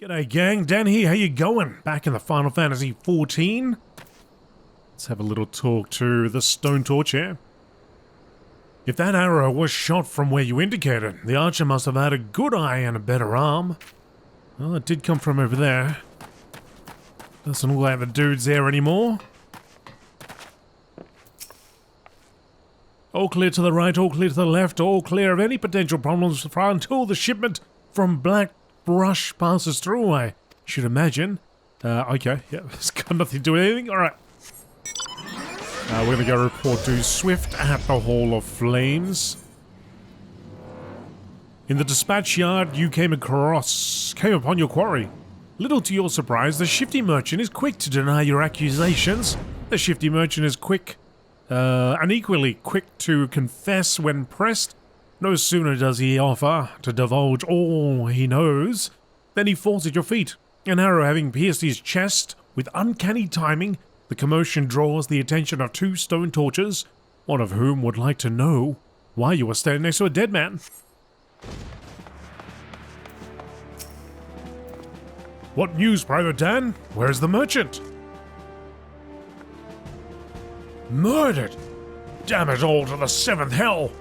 G'day gang, Dan here, how you going? Back in the Final Fantasy XIV? Let's have a little talk to the stone torch here. If that arrow was shot from where you indicated, the archer must have had a good eye and a better arm. Well, it did come from over there. Doesn't look like the dude's there anymore. All clear to the right, all clear to the left, all clear of any potential problems until the shipment from Black Brush passes through, I should imagine. Okay, yeah, it's got nothing to do with anything. Alright. We're gonna go report to Swift at the Hall of Flames. In the dispatch yard, you came upon your quarry. Little to your surprise, the shifty merchant is quick to deny your accusations. The shifty merchant is quick, and equally quick to confess when pressed. No sooner does he offer to divulge all he knows than he falls at your feet. An arrow having pierced his chest with uncanny timing, the commotion draws the attention of two stone torches, one of whom would like to know why you are standing next to a dead man. What news, Private Dan? Where's the merchant? Murdered! Damn it all to the seventh hell!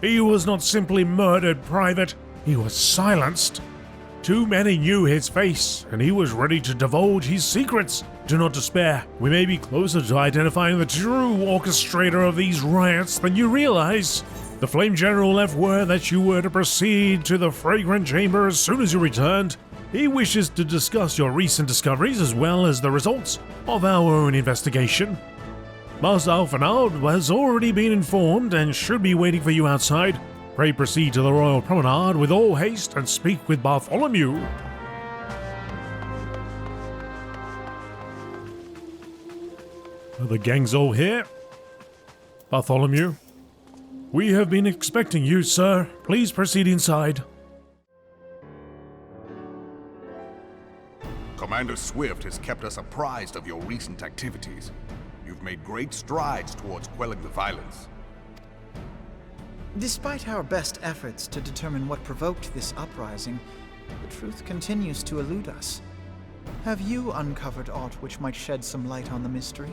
He was not simply murdered, Private. He was silenced. Too many knew his face, and he was ready to divulge his secrets. Do not despair. We may be closer to identifying the true orchestrator of these riots than you realize. The Flame General left word that you were to proceed to the Fragrant Chamber as soon as you returned. He wishes to discuss your recent discoveries as well as the results of our own investigation. Master Alphanard has already been informed and should be waiting for you outside. Pray proceed to the Royal Promenade with all haste and speak with Bartholomew. The gang's all here. Bartholomew, we have been expecting you, sir. Please proceed inside. Commander Swift has kept us apprised of your recent activities. You've made great strides towards quelling the violence. Despite our best efforts to determine what provoked this uprising, the truth continues to elude us. Have you uncovered aught which might shed some light on the mystery?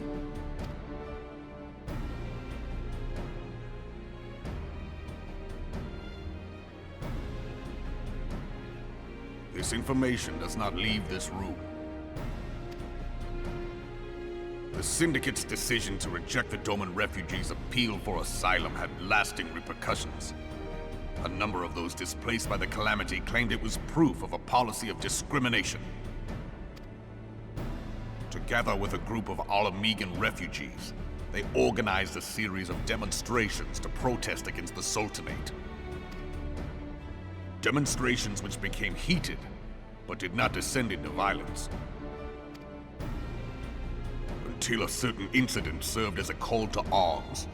This information does not leave this room. The Syndicate's decision to reject the Doman refugees' appeal for asylum had lasting repercussions. A number of those displaced by the calamity claimed it was proof of a policy of discrimination. Together with a group of Alamegan refugees, they organized a series of demonstrations to protest against the Sultanate. Demonstrations which became heated, but did not descend into violence. Until a certain incident served as a call to arms.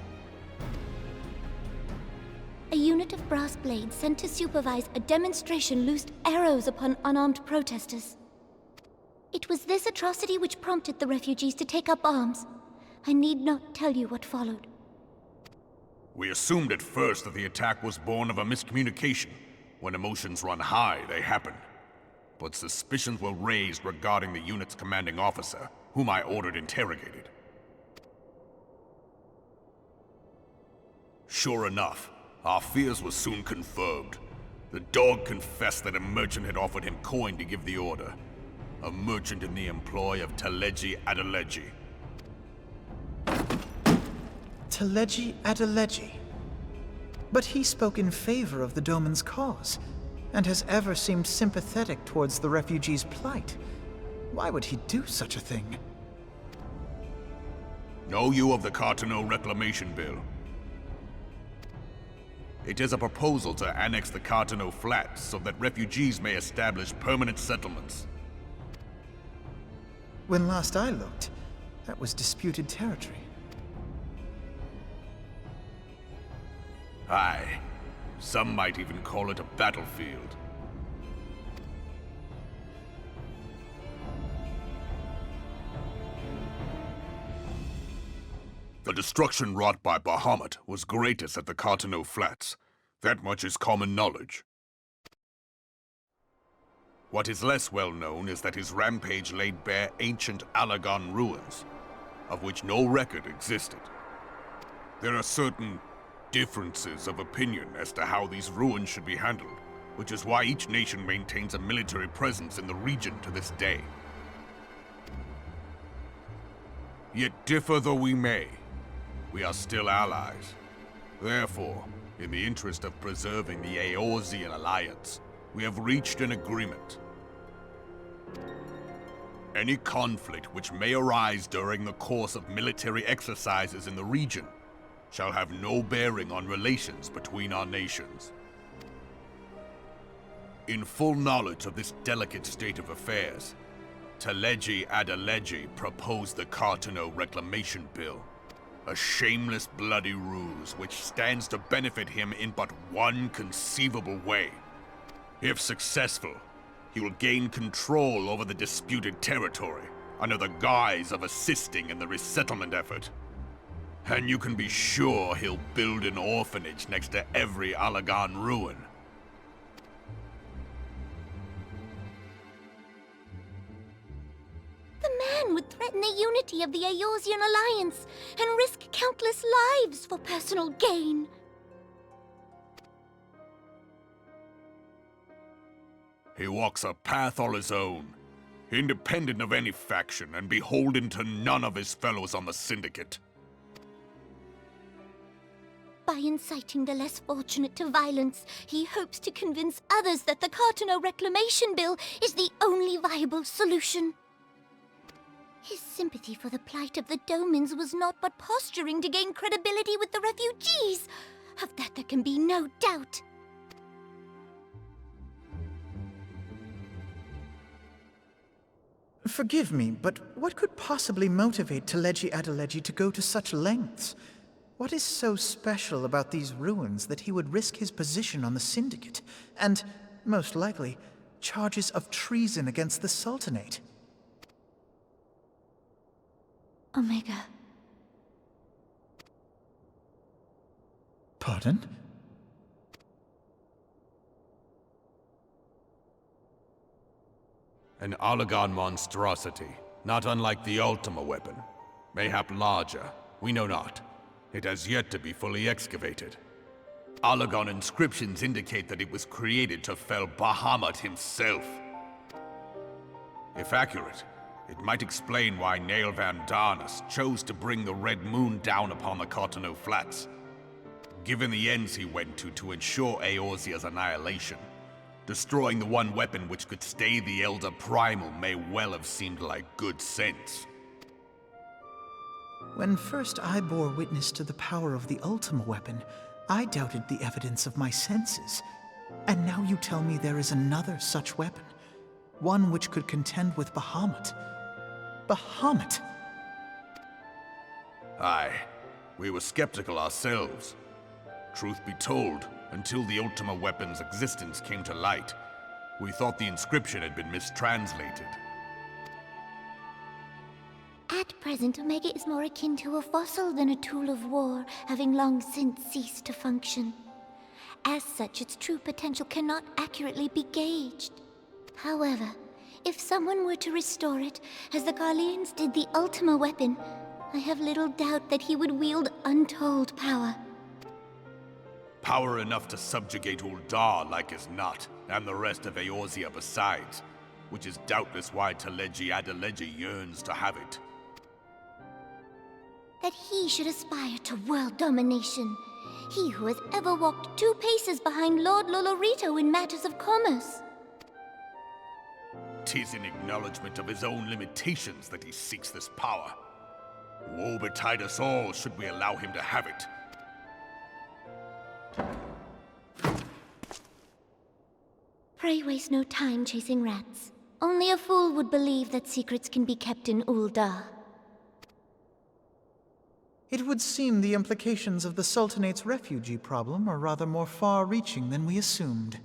A unit of brass blades sent to supervise a demonstration loosed arrows upon unarmed protesters. It was this atrocity which prompted the refugees to take up arms. I need not tell you what followed. We assumed at first that the attack was born of a miscommunication. When emotions run high, they happen. But suspicions were raised regarding the unit's commanding officer, whom I ordered interrogated. Sure enough, our fears were soon confirmed. The dog confessed that a merchant had offered him coin to give the order. A merchant in the employ of Teleji Adeleji. Teleji Adeleji? But he spoke in favor of the Doman's cause, and has ever seemed sympathetic towards the refugees' plight. Why would he do such a thing? Know you of the Cartano Reclamation Bill? It is a proposal to annex the Cartano Flats so that refugees may establish permanent settlements. When last I looked, that was disputed territory. Aye. Some might even call it a battlefield. The destruction wrought by Bahamut was greatest at the Cartano Flats. That much is common knowledge. What is less well known is that his rampage laid bare ancient Alagon ruins, of which no record existed. There are certain differences of opinion as to how these ruins should be handled, which is why each nation maintains a military presence in the region to this day. Yet differ though we may, we are still allies. Therefore, in the interest of preserving the Eorzean alliance, we have reached an agreement. Any conflict which may arise during the course of military exercises in the region shall have no bearing on relations between our nations. In full knowledge of this delicate state of affairs, Teleji Adeleji proposed the Cartano Reclamation Bill, a shameless bloody ruse which stands to benefit him in but one conceivable way. If successful, he will gain control over the disputed territory under the guise of assisting in the resettlement effort. And you can be sure he'll build an orphanage next to every Alagon ruin. The man would threaten the unity of the Eorzean alliance and risk countless lives for personal gain. He walks a path all his own, independent of any faction and beholden to none of his fellows on the Syndicate. By inciting the less fortunate to violence, he hopes to convince others that the Cartano Reclamation Bill is the only viable solution. His sympathy for the plight of the Domans was not but posturing to gain credibility with the refugees. Of that there can be no doubt. Forgive me, but what could possibly motivate Teleji Adeleji to go to such lengths? What is so special about these ruins that he would risk his position on the Syndicate, and, most likely, charges of treason against the Sultanate? Omega. Pardon? An Alagon monstrosity, not unlike the Ultima weapon. Mayhap larger, we know not. It has yet to be fully excavated. Alagon inscriptions indicate that it was created to fell Bahamut himself. If accurate, it might explain why Nailvan Darnus chose to bring the Red Moon down upon the Cartano Flats. Given the ends he went to ensure Eorzea's annihilation, destroying the one weapon which could stay the Elder Primal may well have seemed like good sense. When first I bore witness to the power of the Ultima weapon, I doubted the evidence of my senses. And now you tell me there is another such weapon. One which could contend with Bahamut. Bahamut! Aye, we were skeptical ourselves. Truth be told, until the Ultima weapon's existence came to light, we thought the inscription had been mistranslated. At present, Omega is more akin to a fossil than a tool of war, having long since ceased to function. As such, its true potential cannot accurately be gauged. However, if someone were to restore it, as the Garleans did the Ultima weapon, I have little doubt that he would wield untold power. Power enough to subjugate Uldar like as not, and the rest of Eorzea besides, which is doubtless why Teleji Adeleji yearns to have it. That he should aspire to world domination. He who has ever walked 2 paces behind Lord Lolorito in matters of commerce. 'Tis in acknowledgement of his own limitations that he seeks this power. Woe betide us all should we allow him to have it. Pray waste no time chasing rats. Only a fool would believe that secrets can be kept in Uldar. It would seem the implications of the Sultanate's refugee problem are rather more far-reaching than we assumed.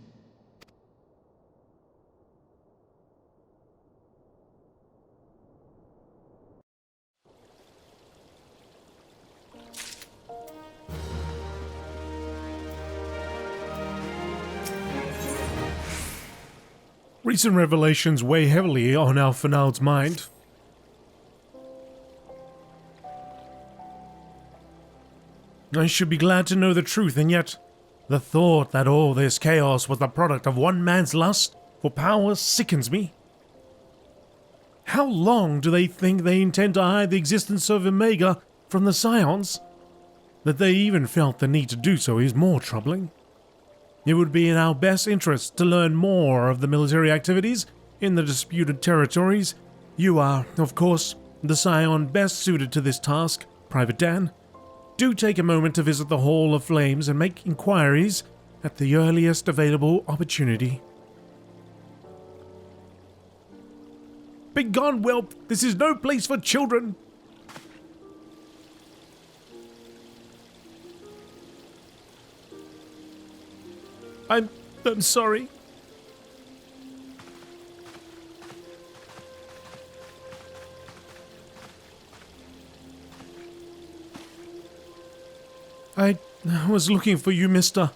Recent revelations weigh heavily on Alphinaud's mind. I should be glad to know the truth, and yet the thought that all this chaos was the product of one man's lust for power sickens me. How long do they think they intend to hide the existence of Omega from the Scions? That they even felt the need to do so is more troubling. It would be in our best interest to learn more of the military activities in the disputed territories. You are, of course, the Scion best suited to this task, Private Dan. Do take a moment to visit the Hall of Flames and make inquiries at the earliest available opportunity. Begone, whelp! This is no place for children! I'm sorry. I was looking for you, mister.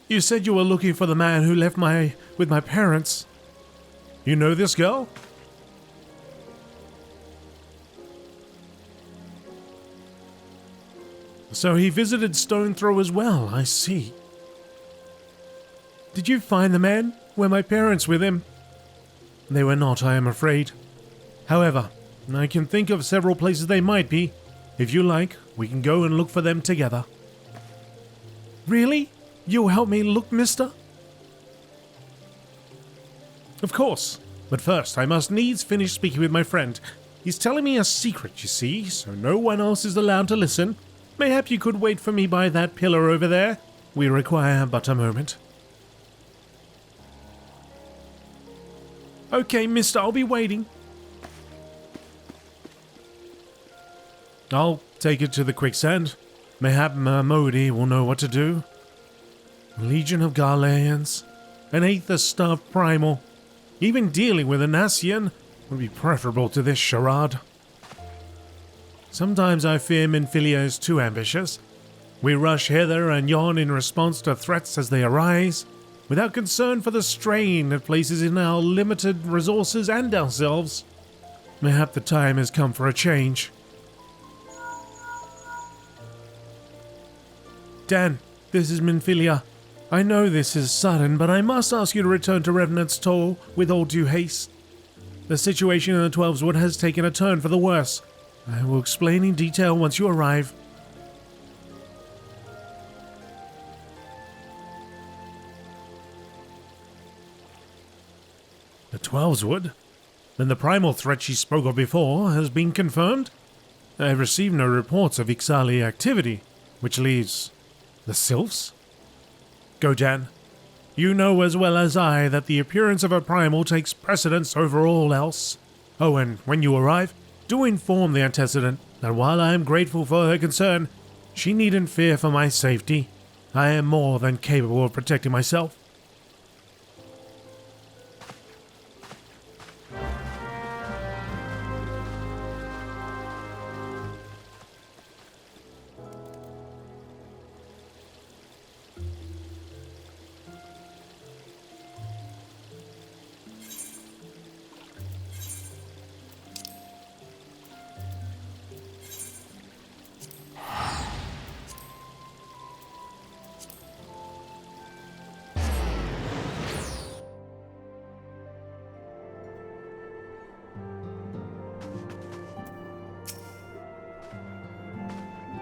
You said you were looking for the man who left with my parents. You know this girl? So he visited Stone Throw as well, I see. Did you find the man? Were my parents with him? They were not, I am afraid. However, I can think of several places they might be. If you like, we can go and look for them together. Really? You'll help me look, mister? Of course. But first, I must needs finish speaking with my friend. He's telling me a secret, you see, so no one else is allowed to listen. Mayhap you could wait for me by that pillar over there. We require but a moment. Okay, mister, I'll be waiting. I'll take it to the quicksand. Mayhap Modi will know what to do. A legion of Garleans, an Aether Stuff Primal. Even dealing with a Nassian would be preferable to this charade. Sometimes I fear Minfilia is too ambitious. We rush hither and yon in response to threats as they arise, without concern for the strain it places in our limited resources and ourselves. Mayhap the time has come for a change. Dan, this is Minfilia. I know this is sudden, but I must ask you to return to Revenant's Toll with all due haste. The situation in the Twelveswood has taken a turn for the worse. I will explain in detail once you arrive. The Twelveswood? Then the primal threat she spoke of before has been confirmed? I have received no reports of Ixali activity, which leaves the Sylphs? Go, Dan. You know as well as I that the appearance of a primal takes precedence over all else. Oh, and when you arrive, do inform the antecedent that while I am grateful for her concern, she needn't fear for my safety. I am more than capable of protecting myself.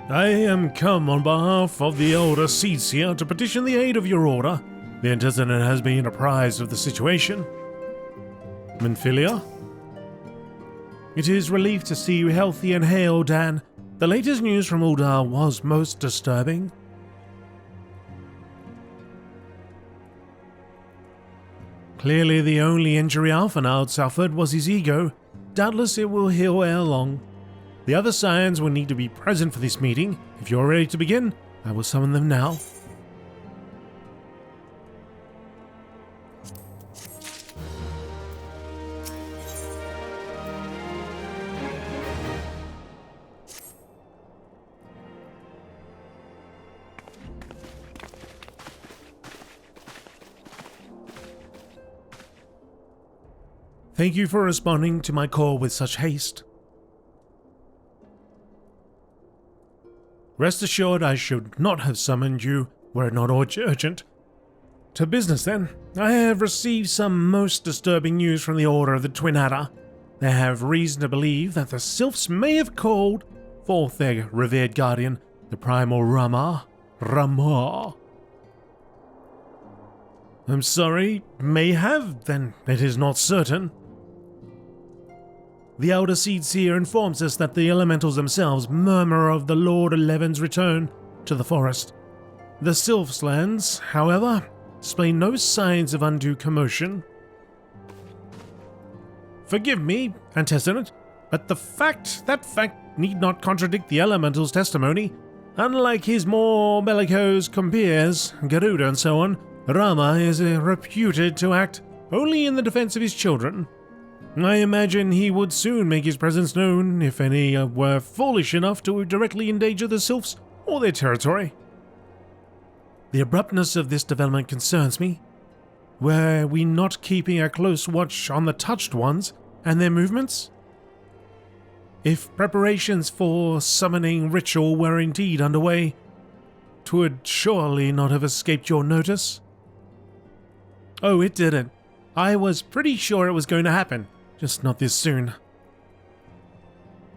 I am come on behalf of the Elder Eorzea to petition the aid of your order. The antecedent has been apprised of the situation. Minfilia? It is relief to see you healthy and hale, Dan. The latest news from Uldar was most disturbing. Clearly the only injury Alphinaud suffered was his ego. Doubtless it will heal ere long. The other Scions will need to be present for this meeting. If you're ready to begin, I will summon them now. Thank you for responding to my call with such haste. Rest assured I should not have summoned you were it not urgent. To business then. I have received some most disturbing news from the Order of the Twin Adder. They have reason to believe that the Sylphs may have called forth their revered guardian, the primal Rama. I'm sorry, may have, then it is not certain. The Elder Seedseer informs us that the elementals themselves murmur of the Lord Levin's return to the forest. The Sylphs' lands, however, display no signs of undue commotion. Forgive me, antecedent, but that fact need not contradict the elemental's testimony. Unlike his more bellicose compeers, Garuda and so on, Rama is reputed to act only in the defense of his children. I imagine he would soon make his presence known if any were foolish enough to directly endanger the Sylphs or their territory. The abruptness of this development concerns me. Were we not keeping a close watch on the touched ones and their movements? If preparations for summoning ritual were indeed underway, 'twould surely not have escaped your notice. Oh, it didn't. I was pretty sure it was going to happen, just not this soon.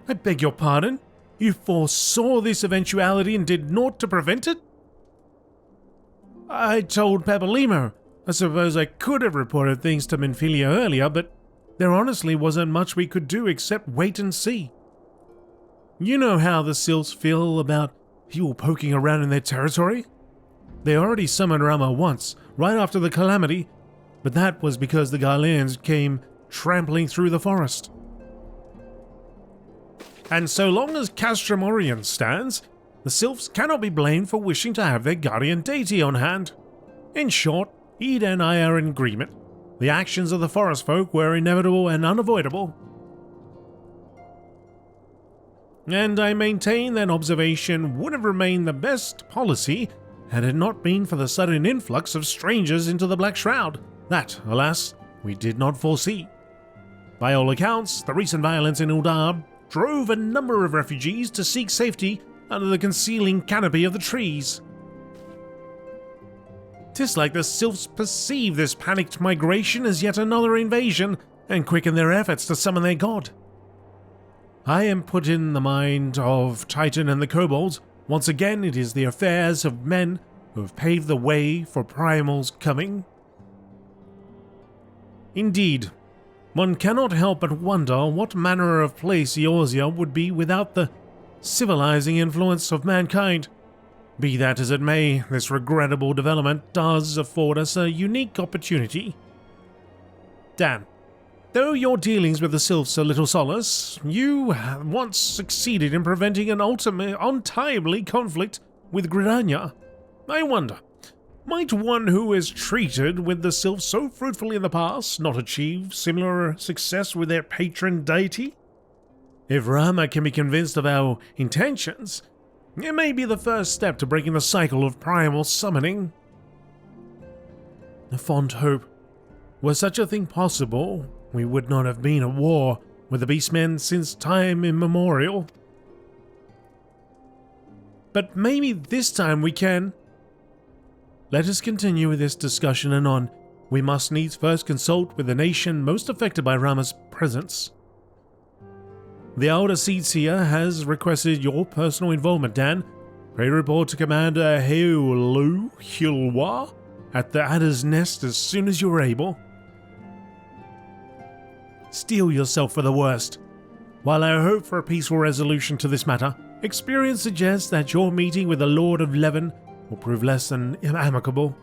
I beg your pardon? You foresaw this eventuality and did naught to prevent it? I told Papalimo. I suppose I could have reported things to Minfilia earlier, but there honestly wasn't much we could do except wait and see. You know how the Sylphs feel about people poking around in their territory? They already summoned Rama once, right after the calamity, but that was because the Garleans came trampling through the forest. And so long as Castrum Orient stands, the Sylphs cannot be blamed for wishing to have their guardian deity on hand. In short, Ida and I are in agreement. The actions of the forest folk were inevitable and unavoidable. And I maintain that observation would have remained the best policy had it not been for the sudden influx of strangers into the Black Shroud that, alas, we did not foresee. By all accounts, the recent violence in Uldar drove a number of refugees to seek safety under the concealing canopy of the trees. 'Tis like the Sylphs perceive this panicked migration as yet another invasion and quicken their efforts to summon their god. I am put in the mind of Titan and the Kobolds. Once again, it is the affairs of men who have paved the way for Primal's coming. Indeed, one cannot help but wonder what manner of place Eorzea would be without the civilizing influence of mankind. Be that as it may, this regrettable development does afford us a unique opportunity. Dan, though your dealings with the Sylphs are little solace, you once succeeded in preventing an untimely conflict with Gridania. I wonder, might one who has treated with the Sylphs so fruitfully in the past not achieve similar success with their patron deity? If Rama can be convinced of our intentions, it may be the first step to breaking the cycle of primal summoning. A fond hope. Were such a thing possible, we would not have been at war with the Beastmen since time immemorial. But maybe this time we can. Let us continue with this discussion anon. We must needs first consult with the nation most affected by Rama's presence. The Elder Seedseer has requested your personal involvement, Dan. Pray report to Commander Hilwa at the Adder's Nest as soon as you are able. Steel yourself for the worst. While I hope for a peaceful resolution to this matter, experience suggests that your meeting with the Lord of Levin will prove less than amicable.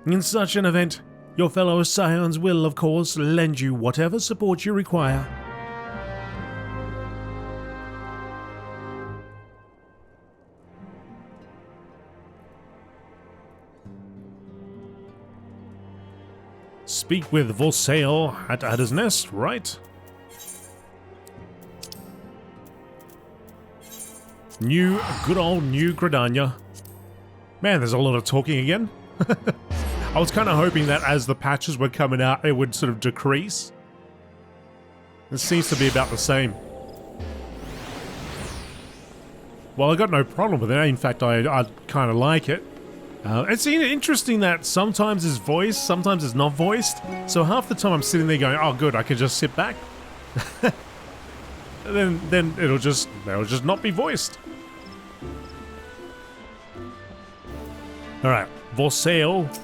In such an event, your fellow scions will, of course, lend you whatever support you require. Speak with Volsail at Adder's Nest, right? Good old New Gridania. Man, there's a lot of talking again. I was kind of hoping that as the patches were coming out, it would sort of decrease. It seems to be about the same. Well, I got no problem with it. In fact, I kind of like it. It's interesting that sometimes it's voiced, sometimes it's not voiced. So half the time I'm sitting there going, oh good, I can just sit back. then it'll just not be voiced. Alright, Eorzea.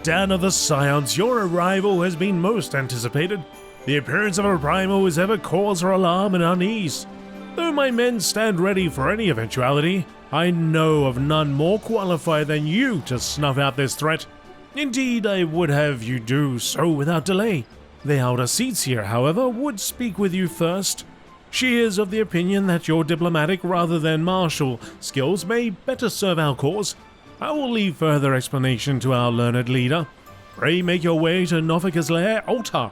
Dan of the Scions, your arrival has been most anticipated. The appearance of a primal is ever cause for alarm and unease. Though my men stand ready for any eventuality, I know of none more qualified than you to snuff out this threat. Indeed, I would have you do so without delay. The elder seats here, however, would speak with you first. She is of the opinion that your diplomatic rather than martial skills may better serve our cause. I will leave further explanation to our learned leader. Pray make your way to Nofika's lair, altar.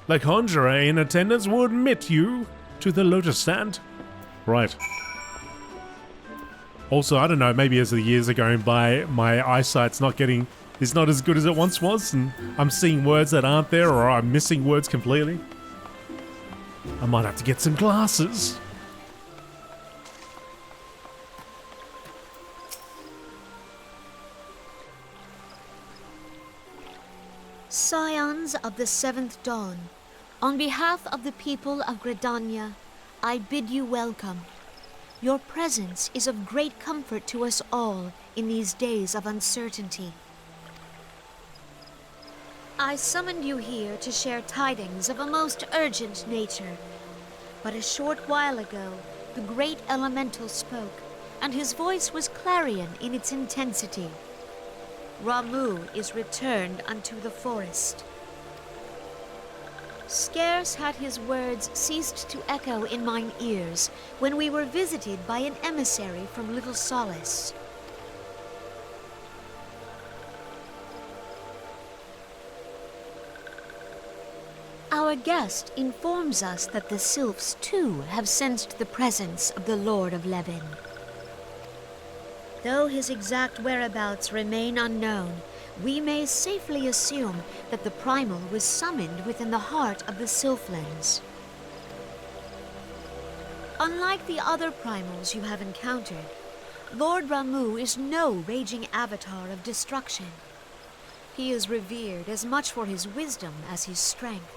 The conjurer in attendance will admit you to the lotus stand. Right. Also, I don't know, maybe as the years are going by, my eyesight's not as good as it once was, and I'm seeing words that aren't there, or I'm missing words completely. I might have to get some glasses. Scions of the Seventh Dawn, on behalf of the people of Gridania, I bid you welcome. Your presence is of great comfort to us all in these days of uncertainty. I summoned you here to share tidings of a most urgent nature. But a short while ago, the great elemental spoke, and his voice was clarion in its intensity. Ramuh is returned unto the forest. Scarce had his words ceased to echo in mine ears when we were visited by an emissary from Little Solace. Our guest informs us that the sylphs too have sensed the presence of the Lord of Levin. Though his exact whereabouts remain unknown, we may safely assume that the primal was summoned within the heart of the Sylphlands. Unlike the other primals you have encountered, Lord Ramuh is no raging avatar of destruction. He is revered as much for his wisdom as his strength,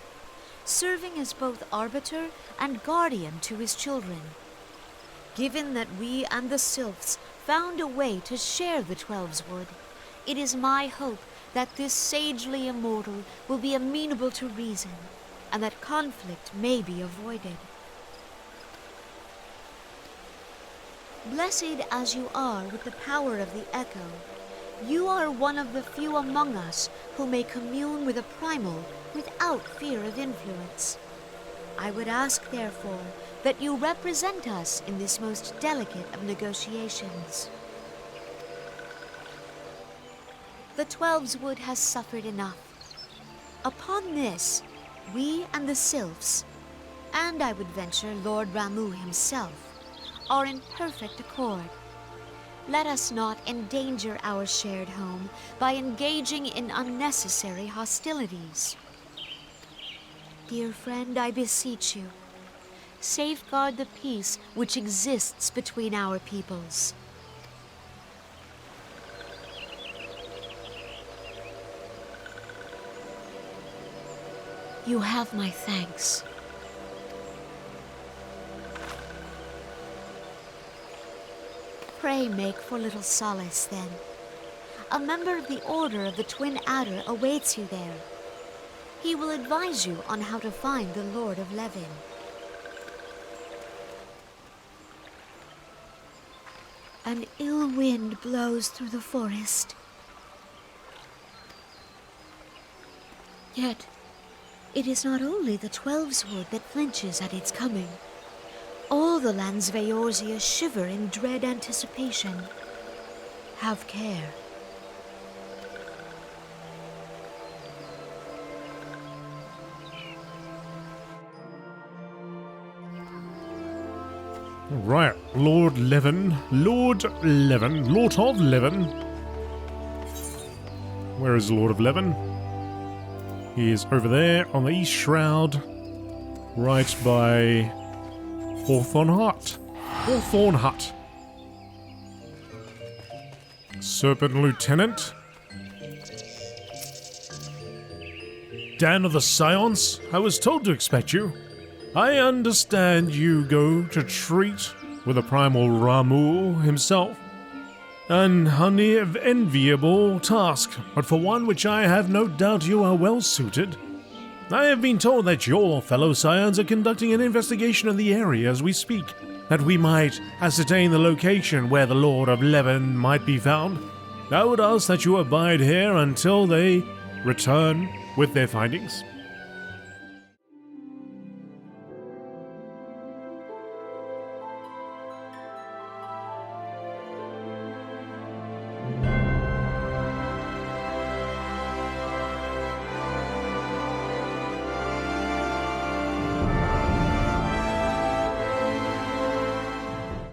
serving as both arbiter and guardian to his children. Given that we and the Sylphs found a way to share the Twelveswood, it is my hope that this sagely immortal will be amenable to reason, and that conflict may be avoided. Blessed as you are with the power of the Echo, you are one of the few among us who may commune with a primal without fear of influence. I would ask, therefore, that you represent us in this most delicate of negotiations. The Twelveswood has suffered enough. Upon this, we and the Sylphs, and I would venture Lord Ramuh himself, are in perfect accord. Let us not endanger our shared home by engaging in unnecessary hostilities. Dear friend, I beseech you, safeguard the peace which exists between our peoples. You have my thanks. Pray make for Little Solace, then. A member of the Order of the Twin Adder awaits you there. He will advise you on how to find the Lord of Levin. An ill wind blows through the forest. Yet, it is not only the Twelveswood that flinches at its coming. All the lands of Eorzea shiver in dread anticipation. Have care. Right, Lord of Levin. Where is Lord of Levin? He is over there on the East Shroud, right by Hawthorne Hut. Hawthorne Hut. Serpent Lieutenant. Dan of the Scions, I was told to expect you. I understand you go to treat with the primal Ramu himself. An unenviable task, but for one which I have no doubt you are well suited. I have been told that your fellow scions are conducting an investigation in the area as we speak, that we might ascertain the location where the Lord of Levin might be found. I would ask that you abide here until they return with their findings.